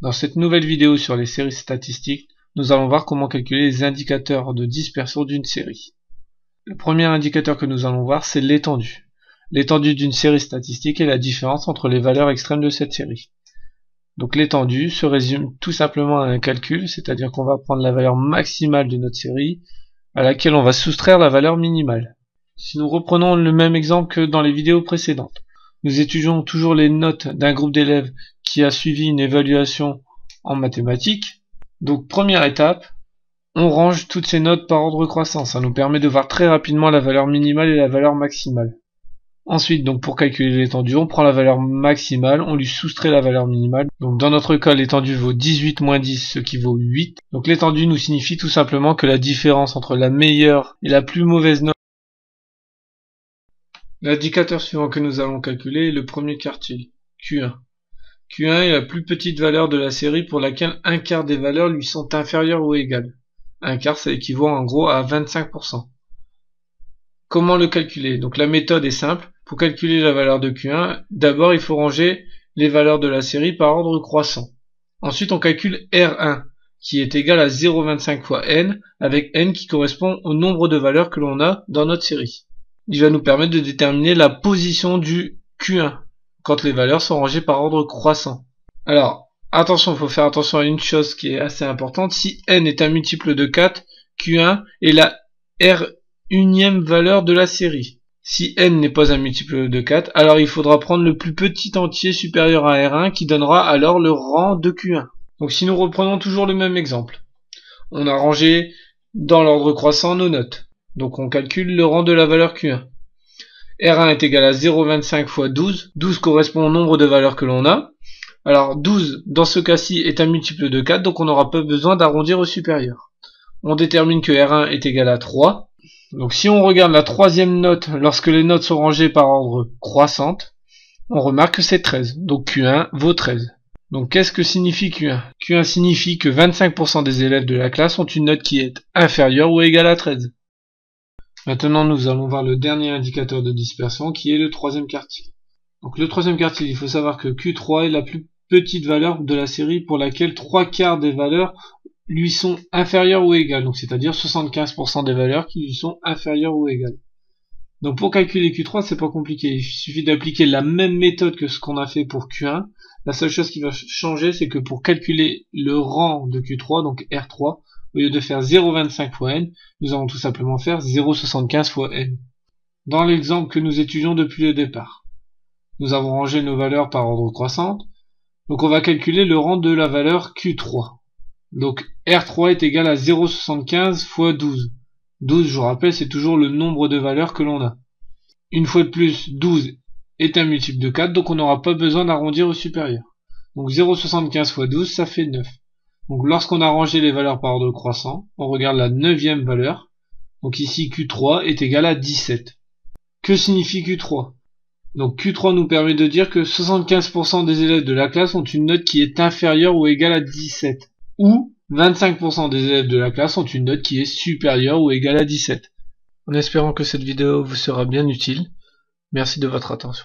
Dans cette nouvelle vidéo sur les séries statistiques, nous allons voir comment calculer les indicateurs de dispersion d'une série. Le premier indicateur que nous allons voir, c'est l'étendue. L'étendue d'une série statistique est la différence entre les valeurs extrêmes de cette série. Donc l'étendue se résume tout simplement à un calcul, c'est-à-dire qu'on va prendre la valeur maximale de notre série, à laquelle on va soustraire la valeur minimale. Si nous reprenons le même exemple que dans les vidéos précédentes, nous étudions toujours les notes d'un groupe d'élèves qui a suivi une évaluation en mathématiques. Donc première étape, on range toutes ces notes par ordre croissant. Ça nous permet de voir très rapidement la valeur minimale et la valeur maximale. Ensuite, donc pour calculer l'étendue, on prend la valeur maximale, on lui soustrait la valeur minimale. Donc dans notre cas, l'étendue vaut 18 moins 10, ce qui vaut 8. Donc l'étendue nous signifie tout simplement que la différence entre la meilleure et la plus mauvaise note. L'indicateur suivant que nous allons calculer est le premier quartile, Q1. Q1 est la plus petite valeur de la série pour laquelle un quart des valeurs lui sont inférieures ou égales. Un quart, ça équivaut en gros à 25%. Comment le calculer? Donc la méthode est simple. Pour calculer la valeur de Q1, d'abord il faut ranger les valeurs de la série par ordre croissant. Ensuite on calcule R1, qui est égal à 0,25 fois n, avec n qui correspond au nombre de valeurs que l'on a dans notre série. Il va nous permettre de déterminer la position du Q1, quand les valeurs sont rangées par ordre croissant. Alors, attention, il faut faire attention à une chose qui est assez importante. Si n est un multiple de 4, Q1 est la R1e valeur de la série. Si n n'est pas un multiple de 4, alors il faudra prendre le plus petit entier supérieur à R1 qui donnera alors le rang de Q1. Donc si nous reprenons toujours le même exemple, on a rangé dans l'ordre croissant nos notes. Donc on calcule le rang de la valeur Q1. R1 est égal à 0,25 fois 12. 12 correspond au nombre de valeurs que l'on a. Alors 12 dans ce cas-ci est un multiple de 4, donc on n'aura pas besoin d'arrondir au supérieur. On détermine que R1 est égal à 3. Donc si on regarde la troisième note, lorsque les notes sont rangées par ordre croissante, on remarque que c'est 13. Donc Q1 vaut 13. Donc qu'est-ce que signifie Q1? Q1 signifie que 25% des élèves de la classe ont une note qui est inférieure ou égale à 13. Maintenant nous allons voir le dernier indicateur de dispersion qui est le troisième quartile. Donc le troisième quartile, il faut savoir que Q3 est la plus petite valeur de la série pour laquelle 3 quarts des valeurs lui sont inférieures ou égales, donc c'est-à-dire 75% des valeurs qui lui sont inférieures ou égales. Donc pour calculer Q3, c'est pas compliqué, il suffit d'appliquer la même méthode que ce qu'on a fait pour Q1. La seule chose qui va changer, c'est que pour calculer le rang de Q3, donc R3, au lieu de faire 0,25 fois n, nous allons tout simplement faire 0,75 fois n. Dans l'exemple que nous étudions depuis le départ, nous avons rangé nos valeurs par ordre croissant, donc on va calculer le rang de la valeur Q3. Donc R3 est égal à 0,75 fois 12. 12, je vous rappelle, c'est toujours le nombre de valeurs que l'on a. Une fois de plus, 12 est un multiple de 4, donc on n'aura pas besoin d'arrondir au supérieur. Donc 0,75 fois 12, ça fait 9. Donc lorsqu'on a rangé les valeurs par ordre croissant, on regarde la 9e valeur. Donc ici Q3 est égal à 17. Que signifie Q3? Donc Q3 nous permet de dire que 75% des élèves de la classe ont une note qui est inférieure ou égale à 17. Ou 25% des élèves de la classe ont une note qui est supérieure ou égale à 17. En espérant que cette vidéo vous sera bien utile, merci de votre attention.